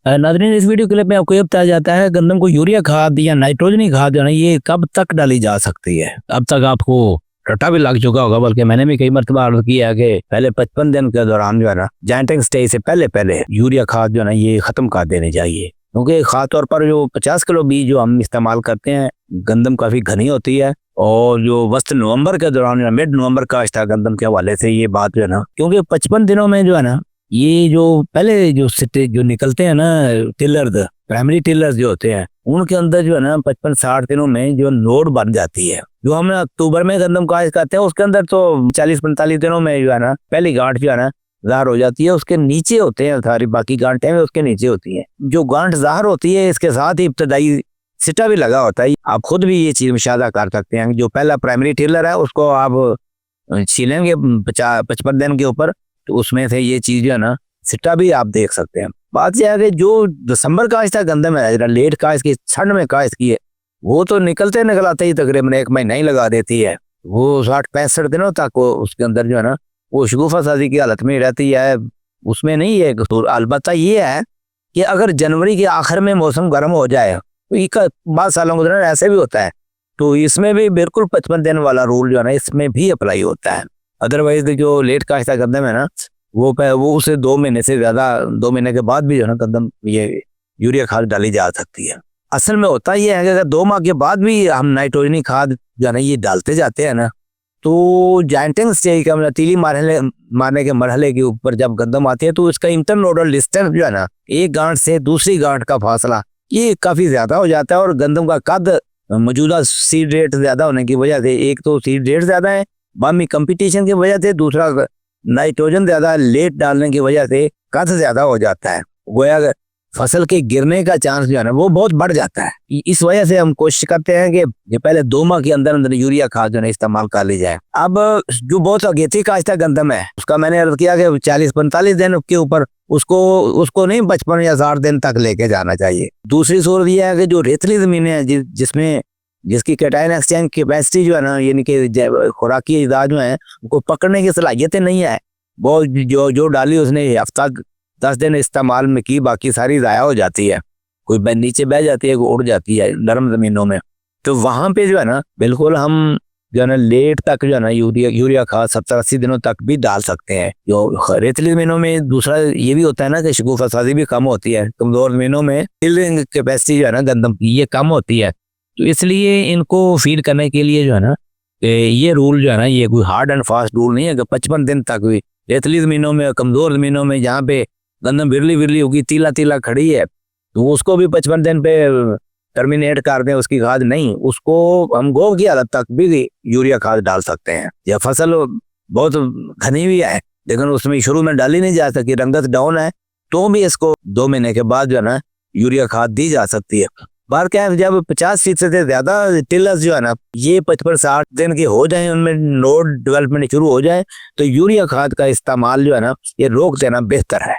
नाज़रीन, इस video clip में आपको ये बताया जाता है गंदम को यूरिया खाद या नाइट्रोजनी खाद जो है ना ये कब तक डाली जा सकती है। अब तक आपको रट्टा भी लग चुका होगा, बल्कि मैंने भी कई मरतबा अर्ज किया कि पहले 55 दिन के दौरान जो है ना जाइंटिंग स्टेज से पहले पहले यूरिया खाद जो है ना ये खत्म कर देनी चाहिए, क्योंकि खास तौर पर जो 50 किलो बीज जो हम इस्तेमाल करते हैं, गंदम काफ़ी घनी होती है और जो वस्त नवंबर के दौरान या मिड नवंबर का था गंदम के हवाले से ये बात जो है ना, क्योंकि 55 दिनों में जो है ना ये जो पहले जो निकलते हैं ना टिलर्स, प्राइमरी टिलर्स जो होते हैं, उनके अंदर जो है ना 55-60 दिनों में जो नोड बन जाती है। जो हम अक्टूबर में गंदम काश्त करते हैं उसके अंदर तो 40-45 दिनों में जो है ना पहली गांठ जो है ना ज़ाहिर हो जाती है। उसके नीचे होते हैं सारी बाकी गांठें में उसके नीचे होती हैं। जो गांठ ज़ाहिर होती है इसके साथ ही इब्तदाई सिटा भी लगा होता है। आप खुद भी ये चीज़ मुशाहिदा कर सकते हैं। जो पहला प्राइमरी टिलर है उसको आप छीलेंगे 55 दिन के ऊपर, तो उसमें से ये चीज़ जो है ना सिट्टा भी आप देख सकते हैं। बात यह है कि जो दिसंबर काश्त गंदम है, जरा लेट काश्त की ठंड में काश्त की है, वो तो निकल आते ही तकरीबन 1 महीना ही लगा देती है। वो 60-65 दिनों तक वो उसके अंदर जो है ना वो शगुफा साजी की हालत में रहती है, उसमें नहीं है कसूर। अलबत्ता ये है कि अगर जनवरी के आखिर में मौसम गर्म हो जाए, तो बाद सालों के दौरान ऐसे भी होता है, तो इसमें भी बिल्कुल 55 दिन वाला रूल जो है ना इसमें भी अप्लाई होता है। अदरवाइज जो लेट काश्त गंदम है ना वो उसे 2 महीने से ज़्यादा, 2 महीने के बाद भी जो है ना गंदम ये यूरिया खाद डाली जा सकती है। असल में होता ये है कि अगर 2 माह के बाद भी हम नाइट्रोजनी खाद जो है ना ये डालते जाते हैं ना, तो जाइंटिंग स्टेज का तीली मारने के मरहले के ऊपर जब गंदम आती है तो इसका इंटरनोडल डिस्टेंस जो है ना एक गांठ से दूसरी गांठ का फासला ये काफ़ी ज़्यादा हो जाता है। और गंदम का कद मौजूदा सीड रेट ज़्यादा होने की वजह से, एक तो सीड रेट ज़्यादा है, बामी कंपटीशन की वजह से, दूसरा नाइट्रोजन ज़्यादा लेट डालने की वजह से कद ज़्यादा हो जाता है। गोया फसल के गिरने का चांस जो है ना वो बहुत बढ़ जाता है। इस वजह से हम कोशिश करते हैं कि ये पहले 2 माह के अंदर अंदर यूरिया खाद जो है इस्तेमाल कर ली जाए। अब जो बहुत अगेती काश्त गंदम है उसका मैंने अर्ज किया कि 40-45 दिन के ऊपर उसको नहीं 55 या 60 दिन तक लेके जाना चाहिए। दूसरी सूरत यह है कि जो रेतली ज़मीनें हैं जिसकी कैटायन एक्सचेंज कैपेसिटी जो है ना यानी कि खुराकी अज़ा जो है उनको पकड़ने की सलाहियतें नहीं है, वो जो डाली उसने हफ्ता 10 दिन इस्तेमाल में की, बाकी सारी ज़ाया हो जाती है, कोई नीचे बह जाती है, कोई उड़ जाती है नरम ज़मीनों में। तो वहाँ पे जो है ना बिल्कुल हम जो है ना लेट तक जो है ना यूरिया खाद 70-80 दिनों तक भी डाल सकते हैं। जो रेतली ज़मीनों में दूसरा ये भी होता है ना कि शगुफा साजी भी कम होती है, कमज़ोर ज़मीनों में टिलिंग कैपेसिटी जो है ना गंदम की ये कम होती है, तो इसलिए इनको फीड करने के लिए जो है ना ये रूल जो है ना ये कोई हार्ड एंड फास्ट रूल नहीं है कि 55 दिन तक भी रेतली ज़मीनों में, कमज़ोर ज़मीनों में जहाँ पे गंदम बिरली होगी, तीला खड़ी है, तो उसको भी 55 दिन पे टर्मिनेट कर दें उसकी खाद नहीं, उसको हम गोव की हालत तक भी यूरिया खाद डाल सकते हैं। या फसल बहुत घनी हुई है लेकिन उसमें शुरू में डाली नहीं जा सकती, रंगत डाउन है, तो भी इसको 2 महीने के बाद जो है ना यूरिया खाद दी जा सकती है। बार क्या है, जब 50% से ज़्यादा टिलर्स जो है ना ये 55-60 दिन के हो जाए, उनमें नोड डेवलपमेंट शुरू हो जाए, तो यूरिया खाद का इस्तेमाल जो है ना ये रोक देना बेहतर है।